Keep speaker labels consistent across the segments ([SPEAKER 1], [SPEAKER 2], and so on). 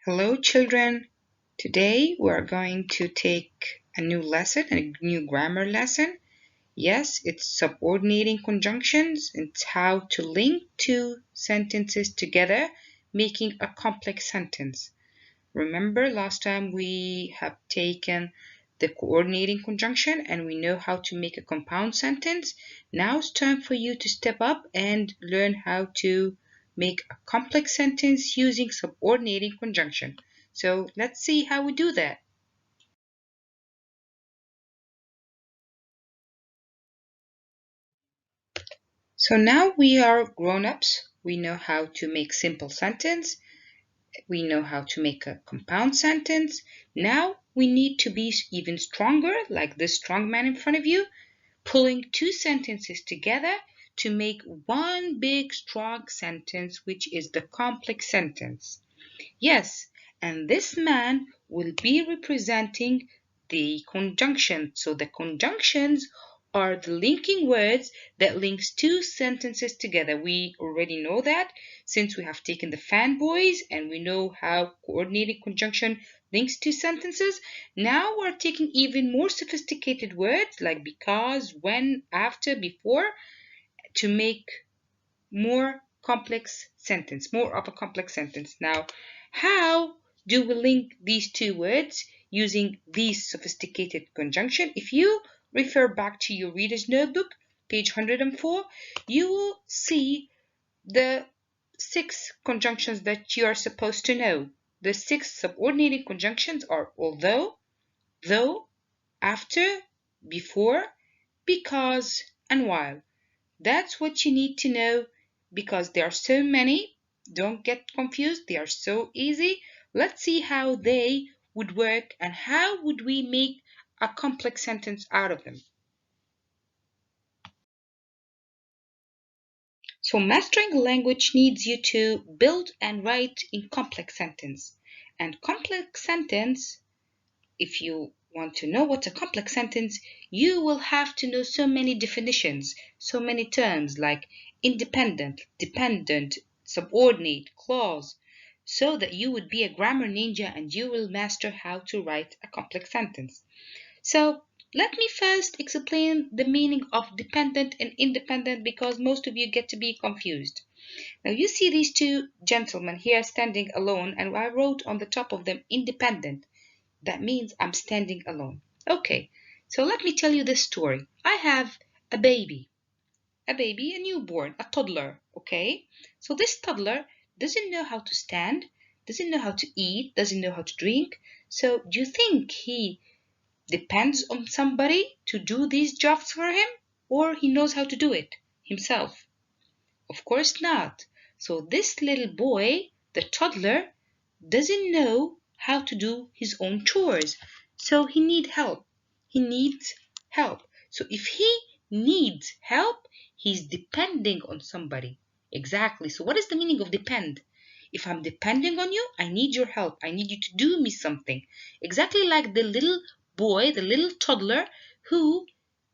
[SPEAKER 1] Hello, children. Today we are going to take a new lesson, a new grammar lesson. Yes, it's subordinating conjunctions. It's how to link two sentences together, making a complex sentence. Remember, last time we have taken the coordinating conjunction and we know how to make a compound sentence. Now it's time for you to step up and learn how to make a complex sentence using subordinating conjunction. So let's see how we do that. So now we are grown-ups. We know how to make simple sentence. We know how to make a compound sentence. Now we need to be even stronger, like this strong man in front of you, pulling two sentences together to make one big strong sentence, which is the complex sentence. Yes, and this man will be representing the conjunction. So the conjunctions are the linking words that links two sentences together. We already know that since we have taken the fanboys and we know how coordinated conjunction links two sentences. Now we're taking even more sophisticated words like because, when, after, before to make more complex sentence, more of a complex sentence. Now, how do we link these two words using these sophisticated conjunction? If you refer back to your reader's notebook, page 104, you will see the 6 conjunctions that you are supposed to know. The 6 subordinating conjunctions are although, though, after, before, because, and while. That's what you need to know because there are so many. Don't get confused. They are so easy. Let's see how they would work and how would we make a complex sentence out of them. So mastering a language needs you to build and write in complex sentence. And complex sentence, if you want to know what's a complex sentence, you will have to know so many definitions, so many terms like independent, dependent, subordinate, clause, so that you would be a grammar ninja and you will master how to write a complex sentence. So let me first explain the meaning of dependent and independent because most of you get to be confused. Now you see these two gentlemen here standing alone and I wrote on the top of them independent. That means I'm standing alone. Okay, so let me tell you this story. I have a baby, a newborn, a toddler, okay? So this toddler doesn't know how to stand, doesn't know how to eat, doesn't know how to drink. So do you think he depends on somebody to do these jobs for him? Or he knows how to do it himself? Of course not. So this little boy, the toddler, doesn't know how to do his own chores. So he needs help. He needs help. So if he needs help, he's depending on somebody. Exactly. So what is the meaning of depend? If I'm depending on you, I need your help. I need you to do me something. Exactly like the little boy, the little toddler who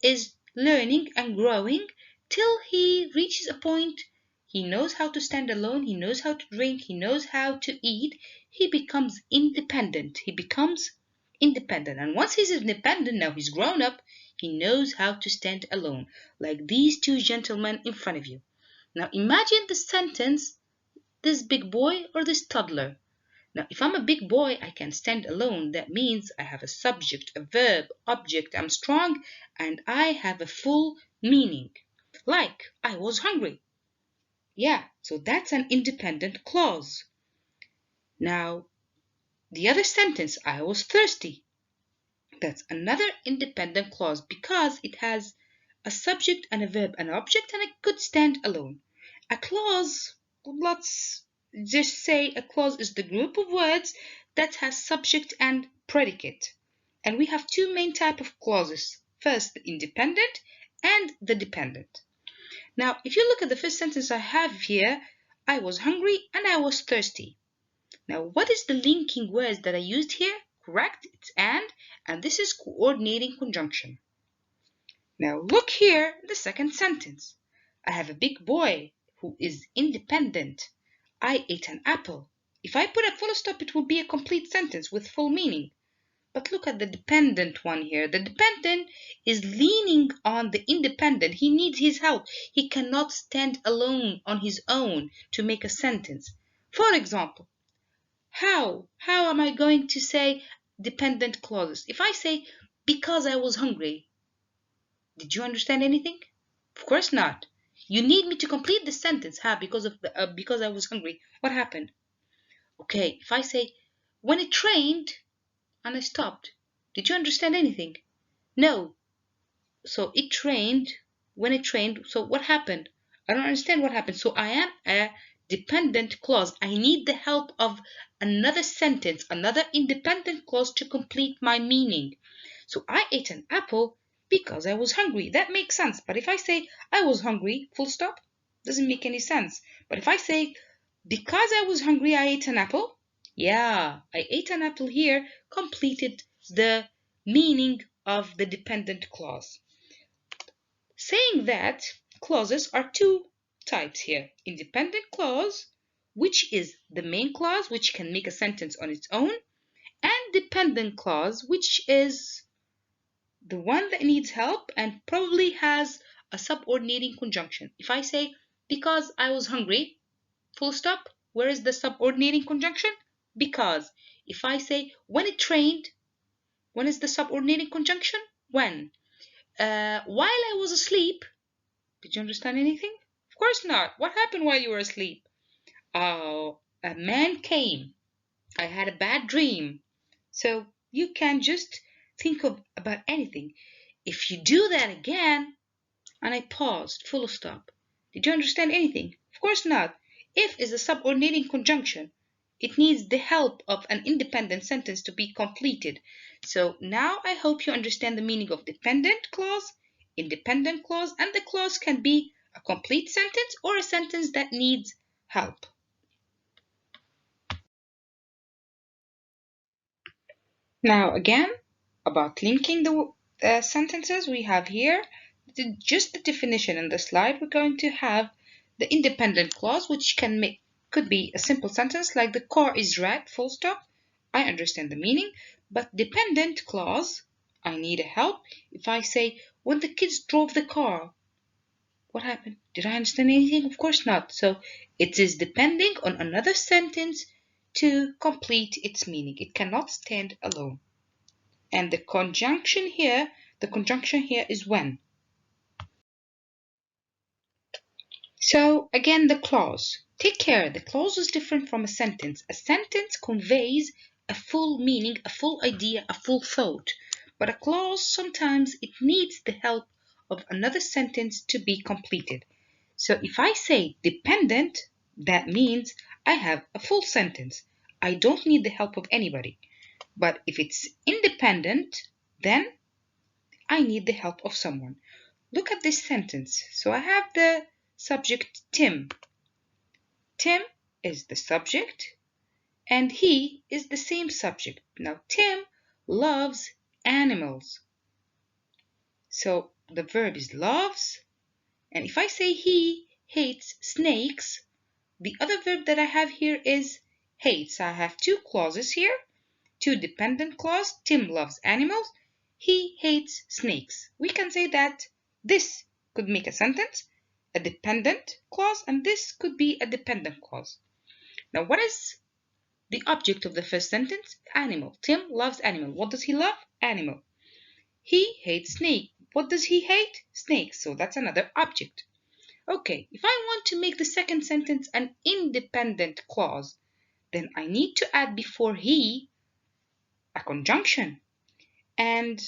[SPEAKER 1] is learning and growing till he reaches a point he knows how to stand alone, he knows how to drink, he knows how to eat, he becomes independent. He becomes independent. And once he's independent, now he's grown up, he knows how to stand alone, like these two gentlemen in front of you. Now imagine the sentence, this big boy or this toddler. Now, if I'm a big boy, I can stand alone. That means I have a subject, a verb, object, I'm strong, and I have a full meaning. Like, I was hungry. Yeah, so that's an independent clause. Now, the other sentence, I was thirsty. That's another independent clause because it has a subject and a verb and an object and it could stand alone. A clause, let's just say a clause is the group of words that has subject and predicate. And we have two main type of clauses. First, the independent and the dependent. Now, if you look at the first sentence I have here, I was hungry and I was thirsty. Now, what is the linking words that I used here? Correct, it's and this is coordinating conjunction. Now, look here, the second sentence. I have a big boy who is independent. I ate an apple. If I put a full stop, it will be a complete sentence with full meaning. But look at the dependent one here. The dependent is leaning on the independent. He needs his help. He cannot stand alone on his own to make a sentence. For example, how am I going to say dependent clauses? If I say, because I was hungry, did you understand anything? Of course not. You need me to complete the sentence. Because I was hungry. What happened? Okay, if I say, when it rained and I stopped, did you understand anything? No. So it rained. When it rained, so what happened? I don't understand what happened. So I am a dependent clause. I need the help of another sentence, another independent clause to complete my meaning. So I ate an apple because I was hungry. That makes sense. But if I say I was hungry, full stop, doesn't make any sense. But if I say because I was hungry, I ate an apple, yeah, I ate an apple here completed the meaning of the dependent clause. Saying that, clauses are two types here. Independent clause, which is the main clause, which can make a sentence on its own, and dependent clause, which is the one that needs help and probably has a subordinating conjunction. If I say, because I was hungry, full stop, where is the subordinating conjunction? Because. If I say, when it rained, when is the subordinating conjunction? When. While I was asleep, did you understand anything? Of course not. What happened while you were asleep? Oh, a man came. I had a bad dream. So you can just think of about anything. If you do that again, and I paused, full stop. Did you understand anything? Of course not. If is a subordinating conjunction. It needs the help of an independent sentence to be completed. So now I hope you understand the meaning of dependent clause, independent clause, and the clause can be a complete sentence or a sentence that needs help. Now again, about linking the sentences we have here, just the definition in the slide, we're going to have the independent clause, which could be a simple sentence like the car is red, full stop. I understand the meaning. But dependent clause, I need help. If I say, when the kids drove the car, what happened? Did I understand anything? Of course not. So it is depending on another sentence to complete its meaning. It cannot stand alone. And the conjunction here is when. So again, the clause. Take care, the clause is different from a sentence. A sentence conveys a full meaning, a full idea, a full thought. But a clause, sometimes it needs the help of another sentence to be completed. So if I say dependent, that means I have a full sentence. I don't need the help of anybody. But if it's independent, then I need the help of someone. Look at this sentence. So I have the subject Tim. Tim is the subject and he is the same subject. Now Tim loves animals. So the verb is loves. And if I say he hates snakes, the other verb that I have here is hates. I have two clauses here, two dependent clause. Tim loves animals. He hates snakes. We can say that this could make a sentence, a dependent clause, and this could be a dependent clause. Now, what is the object of the first sentence? Animal. Tim loves animal. What does he love? Animal. He hates snake. What does he hate? Snakes. So that's another object. Okay, if I want to make the second sentence an independent clause, then I need to add before he a conjunction. And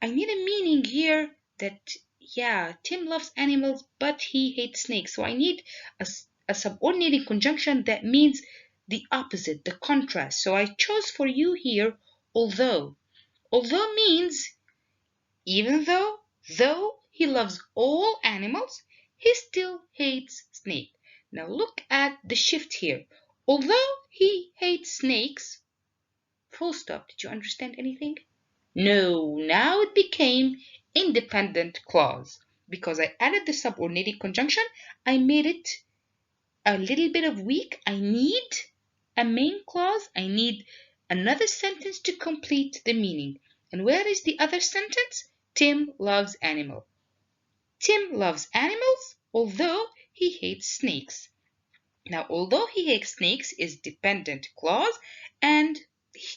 [SPEAKER 1] I need a meaning here that, yeah, Tim loves animals, but he hates snakes. So I need a subordinating conjunction that means the opposite, the contrast. So I chose for you here, although. Although means even though he loves all animals, he still hates snakes. Now look at the shift here. Although he hates snakes, full stop. Did you understand anything? No, now it became independent clause. Because I added the subordinating conjunction, I made it a little bit of weak. I need a main clause, I need another sentence to complete the meaning. And where is the other sentence? Tim loves animals. Tim loves animals, although he hates snakes. Now, although he hates snakes is dependent clause, and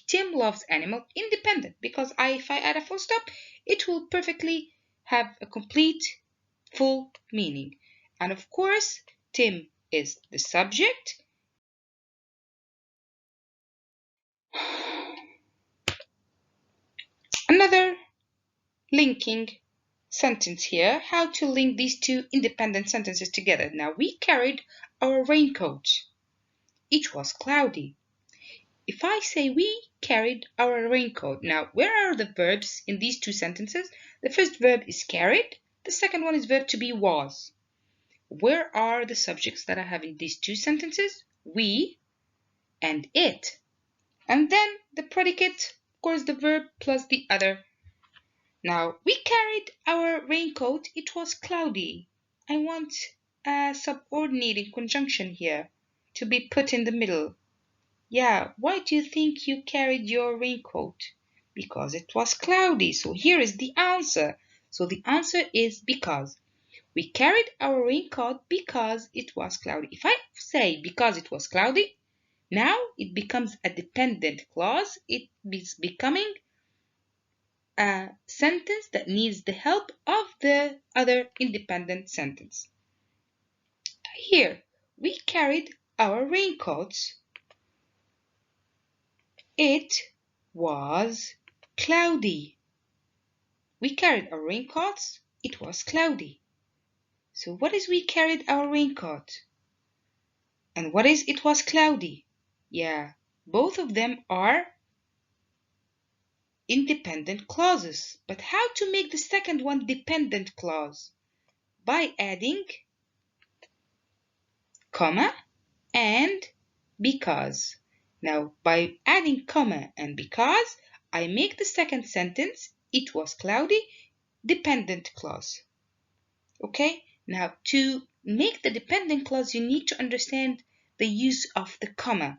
[SPEAKER 1] Tim loves animal independent, because if I add a full stop, it will perfectly have a complete full meaning. And of course, Tim is the subject. Another linking sentence here, how to link these two independent sentences together. Now, we carried our raincoat. It was cloudy. If I say we carried our raincoat, now where are the verbs in these two sentences? The first verb is carried. The second one is verb to be was. Where are the subjects that I have in these two sentences? We and it. And then the predicate, of course, the verb plus the other. Now, we carried our raincoat. It was cloudy. I want a subordinating conjunction here to be put in the middle. Yeah, why do you think you carried your raincoat? Because it was cloudy. So here is the answer. So the answer is because. We carried our raincoat because it was cloudy. If I say because it was cloudy, now it becomes a dependent clause. It is becoming a sentence that needs the help of the other independent sentence. Here, we carried our raincoats. It was cloudy. We carried our raincoats. It was cloudy. So what is we carried our raincoat? And what is it was cloudy? Yeah, both of them are independent clauses. But how to make the second one dependent clause? By adding comma and because. Now, by adding comma and because, I make the second sentence, it was cloudy, dependent clause. Okay? Now, to make the dependent clause, you need to understand the use of the comma.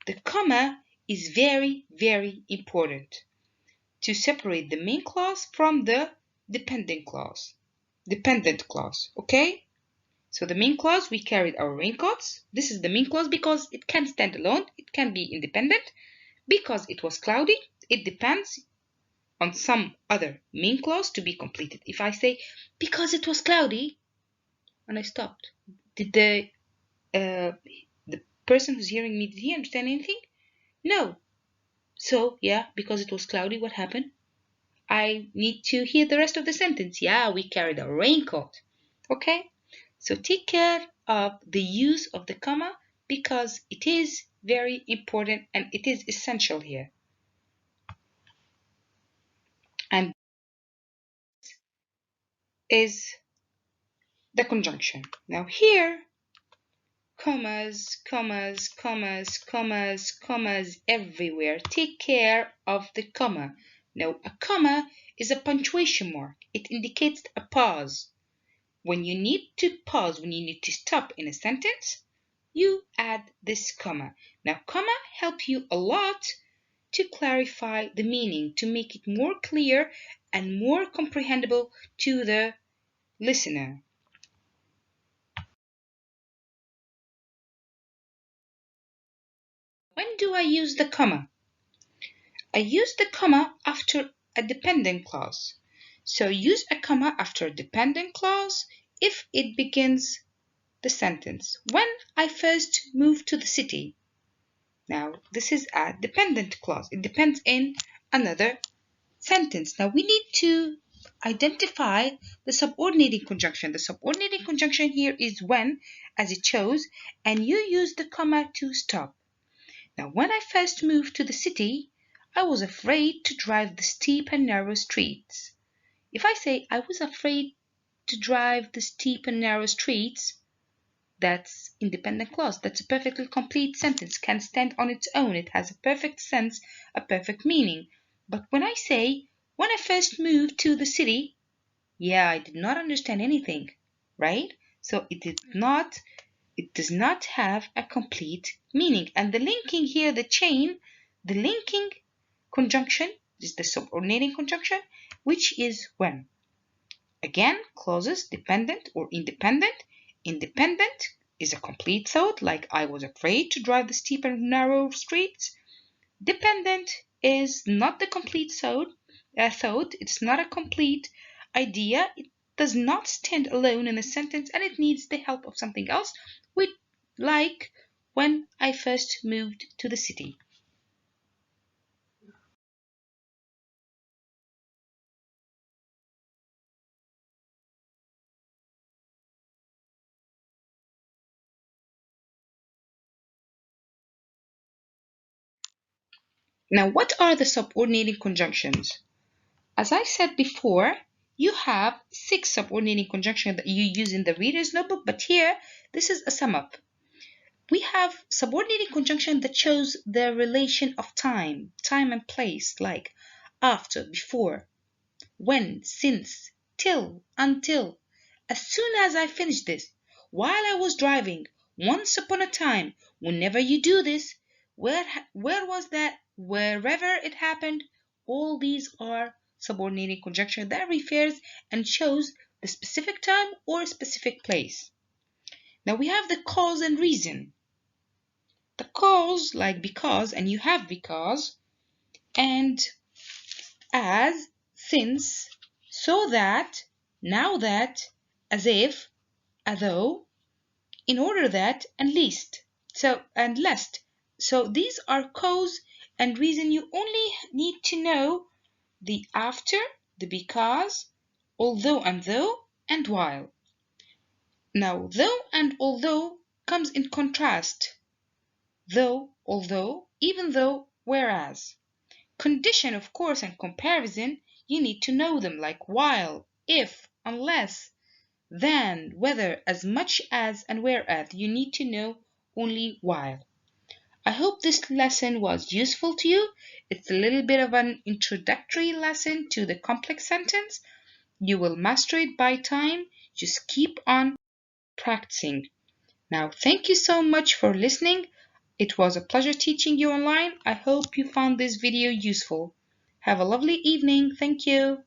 [SPEAKER 1] The comma is very, very important to separate the main clause from the dependent clause. Okay? So the main clause, we carried our raincoats. This is the main clause because it can stand alone. It can be independent. Because it was cloudy, it depends on some other main clause to be completed. If I say, because it was cloudy, and I stopped, did the person who's hearing me, did he understand anything? No. So, yeah, because it was cloudy, what happened? I need to hear the rest of the sentence. Yeah, we carried a raincoat. Okay? So take care of the use of the comma because it is very important and it is essential here. And is the conjunction. Now here, commas, commas, commas, commas, commas everywhere. Take care of the comma. Now a comma is a punctuation mark. It indicates a pause. When you need to pause, when you need to stop in a sentence, you add this comma. Now, comma help you a lot to clarify the meaning, to make it more clear and more comprehensible to the listener. When do I use the comma? I use the comma after a dependent clause. So use a comma after a dependent clause if it begins the sentence. When I first moved to the city. Now, this is a dependent clause. It depends in another sentence. Now, we need to identify the subordinating conjunction. The subordinating conjunction here is when, as it shows, and you use the comma to stop. Now, when I first moved to the city, I was afraid to drive the steep and narrow streets. If I say I was afraid to drive the steep and narrow streets, that's independent clause. That's a perfectly complete sentence, can stand on its own. It has a perfect sense, a perfect meaning. But when I say, when I first moved to the city, yeah, I did not understand anything, right? So it did not It does not have a complete meaning. And the linking here, the chain, the linking conjunction is the subordinating conjunction, which is when. Again, clauses dependent or independent. Independent is a complete thought, like I was afraid to drive the steep and narrow streets. Dependent is not the complete thought. It's not a complete idea. It does not stand alone in a sentence and it needs the help of something else, which, like when I first moved to the city. Now, what are the subordinating conjunctions? As I said before, you have 6 subordinating conjunctions that you use in the reader's notebook, but here, this is a sum up. We have subordinating conjunction that shows the relation of time and place, like after, before, when, since, till, until, as soon as I finished this, while I was driving, once upon a time, whenever you do this, where was that, wherever it happened, all these are subordinating conjunction that refers and shows the specific time or specific place. Now we have the cause and reason. The cause, like because, and you have because, and as, since, so that, now that, as if, although, in order that, and least. And lest. So these are cause and reason. You only need to know the after, the because, although and though, and while. Now, though and although comes in contrast. Though, although, even though, whereas. Condition, of course, and comparison, you need to know them, like while, if, unless, then, whether, as much as, and whereas. You need to know only while. I hope this lesson was useful to you. It's a little bit of an introductory lesson to the complex sentence. You will master it by time. Just keep on practicing. Now, thank you so much for listening. It was a pleasure teaching you online. I hope you found this video useful. Have a lovely evening. Thank you.